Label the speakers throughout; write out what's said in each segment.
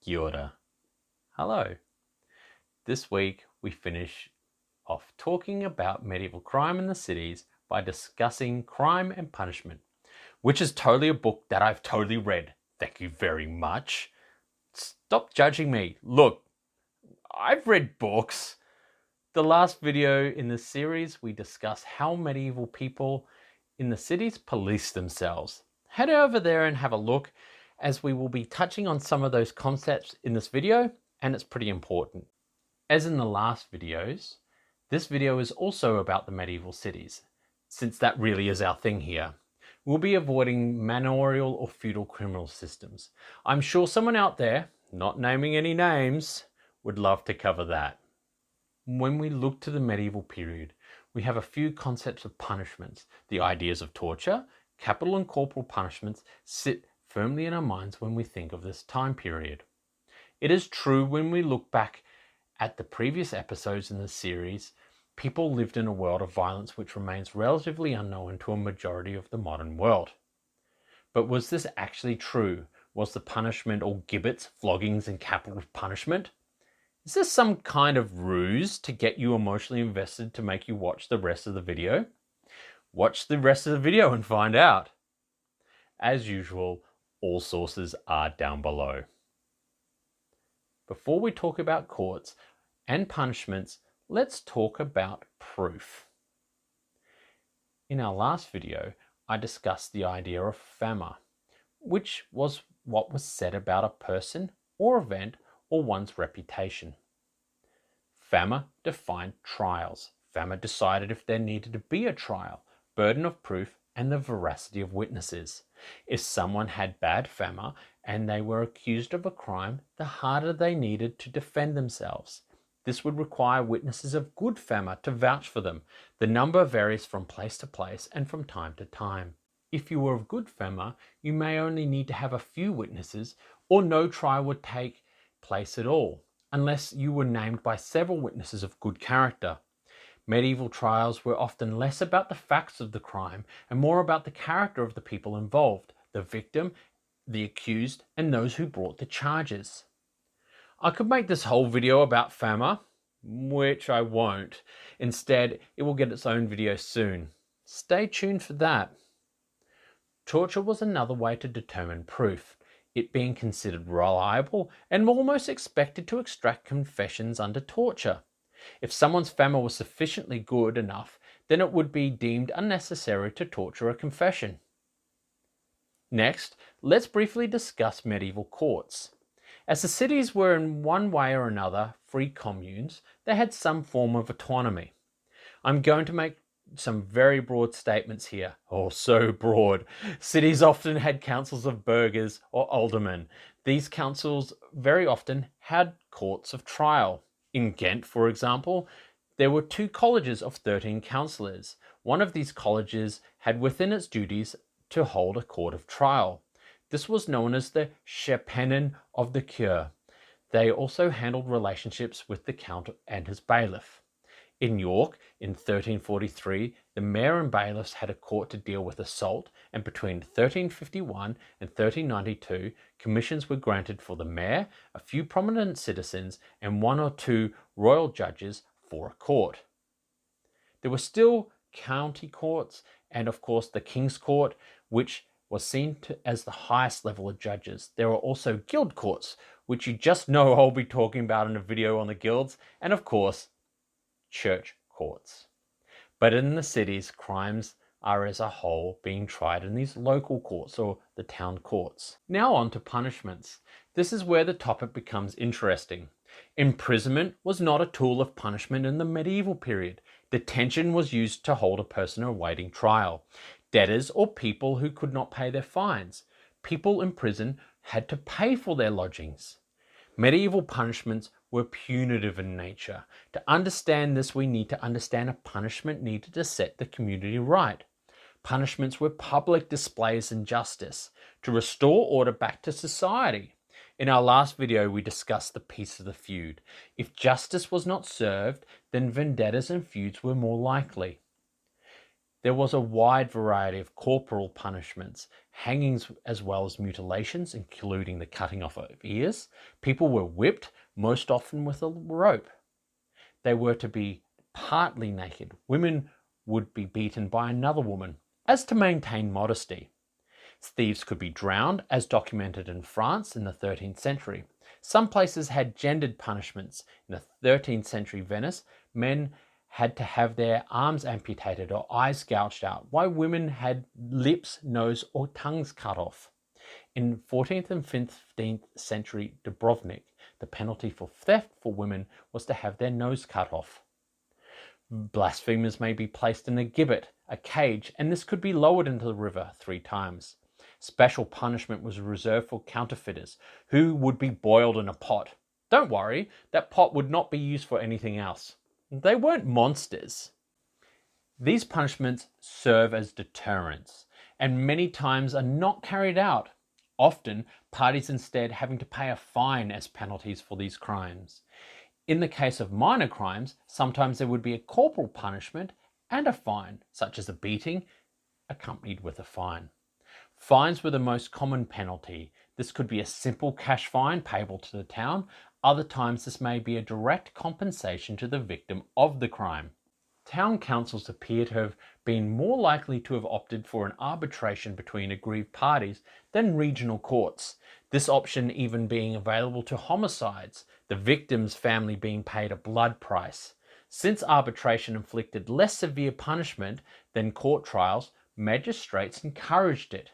Speaker 1: Kia ora. Hello. This week we finish off talking about medieval crime in the cities by discussing Crime and Punishment, which is totally a book that I've totally read. Thank you very much. Stop judging me. Look, I've read books. The last video in the series we discussed how medieval people in the cities police themselves. Head over there and have a look, as we will be touching on some of those concepts in this video, and it's pretty important. As in the last videos, this video is also about the medieval cities, since that really is our thing here. We'll be avoiding manorial or feudal criminal systems. I'm sure someone out there, not naming any names, would love to cover that. When we look to the medieval period, we have a few concepts of punishments. The ideas of torture, capital and corporal punishments sit firmly in our minds when we think of this time period. It is true when we look back at the previous episodes in the series, people lived in a world of violence which remains relatively unknown to a majority of the modern world. But was this actually true? Was the punishment all gibbets, floggings, and capital punishment? Is this some kind of ruse to get you emotionally invested to make you watch the rest of the video? Watch the rest of the video and find out. As usual, all sources are down below. Before we talk about courts and punishments, let's talk about proof. In our last video, I discussed the idea of Fama, which was what was said about a person or event or one's reputation. Fama defined trials. Fama decided if there needed to be a trial, burden of proof, and the veracity of witnesses. If someone had bad Fama and they were accused of a crime, the harder they needed to defend themselves. This would require witnesses of good Fama to vouch for them. The number varies from place to place and from time to time. If you were of good Fama, you may only need to have a few witnesses, or no trial would take place at all, unless you were named by several witnesses of good character. Medieval trials were often less about the facts of the crime and more about the character of the people involved, the victim, the accused, and those who brought the charges. I could make this whole video about Fama, which I won't. Instead, it will get its own video soon. Stay tuned for that. Torture was another way to determine proof, it being considered reliable and almost expected to extract confessions under torture. If someone's Fama was sufficiently good enough, then it would be deemed unnecessary to torture a confession. Next, let's briefly discuss medieval courts. As the cities were in one way or another free communes, they had some form of autonomy. I'm going to make some very broad statements here. Oh, so broad. Cities often had councils of burghers or aldermen. These councils very often had courts of trial. In Ghent, for example, there were 2 colleges of 13 councillors. One of these colleges had within its duties to hold a court of trial. This was known as the Schepennen of the Cure. They also handled relationships with the count and his bailiff. In York, in 1343, the mayor and bailiffs had a court to deal with assault, and between 1351 and 1392, commissions were granted for the mayor, a few prominent citizens, and 1 or 2 royal judges for a court. There were still county courts, and of course the King's Court, which was seen as the highest level of judges. There were also guild courts, which you just know I'll be talking about in a video on the guilds, and of course, church courts. But in the cities, crimes are as a whole being tried in these local courts or the town courts. Now on to punishments. This is where the topic becomes interesting. Imprisonment was not a tool of punishment in the medieval period. Detention was used to hold a person awaiting trial. Debtors or people who could not pay their fines. People in prison had to pay for their lodgings. Medieval punishments were punitive in nature. To understand this, we need to understand a punishment needed to set the community right. Punishments were public displays of injustice to restore order back to society. In our last video, we discussed the peace of the feud. If justice was not served, then vendettas and feuds were more likely. There was a wide variety of corporal punishments hangings as well as mutilations, including the cutting off of ears. People were whipped, most often with a rope. They were to be partly naked. Women would be beaten by another woman, as to maintain modesty. Thieves could be drowned, as documented in France in the 13th century. Some places had gendered punishments. In the 13th century Venice, men had to have their arms amputated or eyes gouged out, while women had lips, nose, or tongues cut off. In 14th and 15th century Dubrovnik, the penalty for theft for women was to have their nose cut off. Blasphemers may be placed in a gibbet, a cage, and this could be lowered into the river 3 times. Special punishment was reserved for counterfeiters, who would be boiled in a pot. Don't worry, that pot would not be used for anything else. They weren't monsters. These punishments serve as deterrents, and many times are not carried out. Often, parties instead having to pay a fine as penalties for these crimes. In the case of minor crimes, sometimes there would be a corporal punishment and a fine, such as a beating, accompanied with a fine. Fines were the most common penalty. This could be a simple cash fine payable to the town. Other times this may be a direct compensation to the victim of the crime. Town councils appear to have been more likely to have opted for an arbitration between aggrieved parties than regional courts, this option even being available to homicides, the victim's family being paid a blood price. Since arbitration inflicted less severe punishment than court trials, magistrates encouraged it.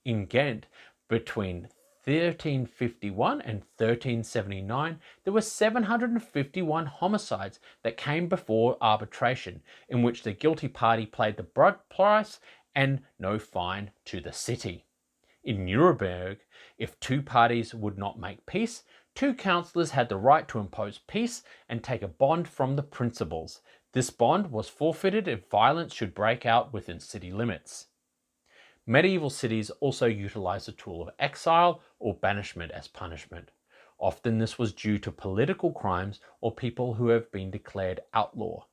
Speaker 1: In Ghent, between 1351 and 1379, there were 751 homicides that came before arbitration, in which the guilty party paid the blood price and no fine to the city. In Nuremberg, if 2 parties would not make peace, 2 councillors had the right to impose peace and take a bond from the principals. This bond was forfeited if violence should break out within city limits. Medieval cities also utilized the tool of exile or banishment as punishment. Often this was due to political crimes or people who have been declared outlaw.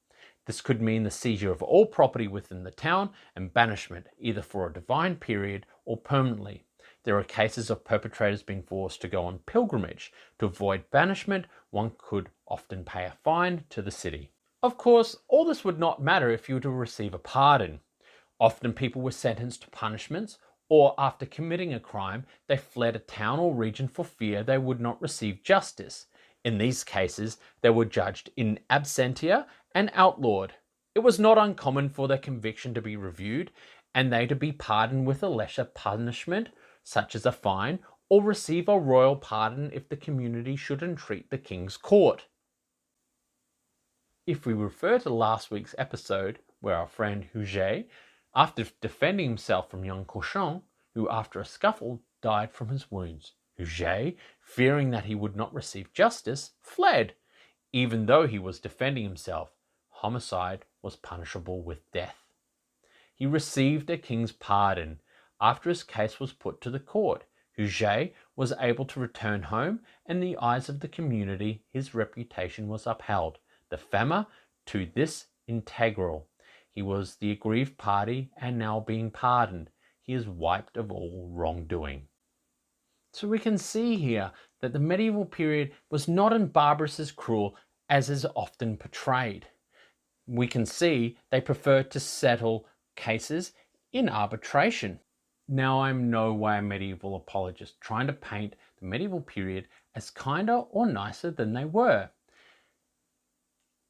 Speaker 1: This could mean the seizure of all property within the town and banishment, either for a defined period or permanently. There are cases of perpetrators being forced to go on pilgrimage. To avoid banishment, one could often pay a fine to the city. Of course, all this would not matter if you were to receive a pardon. Often people were sentenced to punishments, or after committing a crime, they fled a town or region for fear they would not receive justice. In these cases, they were judged in absentia and outlawed. It was not uncommon for their conviction to be reviewed and they to be pardoned with a lesser punishment, such as a fine, or receive a royal pardon if the community should entreat the king's court. If we refer to last week's episode, where our friend Hugel, after defending himself from young Cochon, who after a scuffle died from his wounds, Hugel, fearing that he would not receive justice, fled. Even though he was defending himself, homicide was punishable with death. He received a king's pardon. After his case was put to the court, Hugel was able to return home, and in the eyes of the community, his reputation was upheld. The Fama to this integral. He was the aggrieved party and now being pardoned. He is wiped of all wrongdoing. So we can see here that the medieval period was not as barbarous as cruel as is often portrayed. We can see they preferred to settle cases in arbitration. Now, I'm no way a medieval apologist trying to paint the medieval period as kinder or nicer than they were.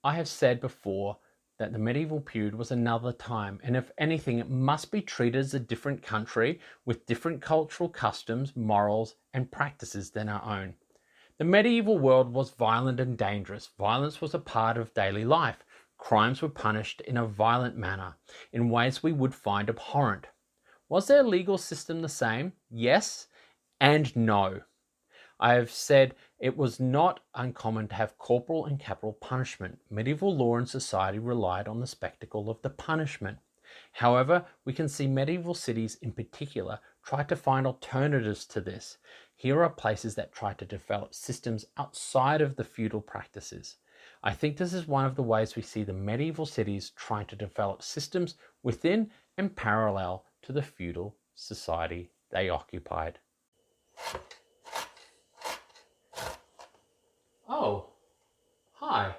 Speaker 1: I have said before that the medieval period was another time, and if anything, it must be treated as a different country with different cultural customs, morals, and practices than our own. The medieval world was violent and dangerous. Violence was a part of daily life. Crimes were punished in a violent manner, in ways we would find abhorrent. Was their legal system the same? Yes and no. I have said it was not uncommon to have corporal and capital punishment. Medieval law and society relied on the spectacle of the punishment. However, we can see medieval cities in particular try to find alternatives to this. Here are places that try to develop systems outside of the feudal practices. I think this is one of the ways we see the medieval cities trying to develop systems within and parallel to the feudal society they occupied. Oh, hi.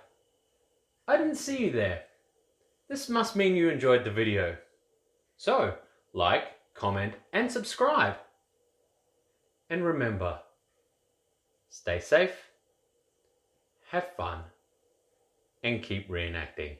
Speaker 1: I didn't see you there. This must mean you enjoyed the video. So, like, comment, and subscribe. And remember, stay safe, have fun, and keep reenacting.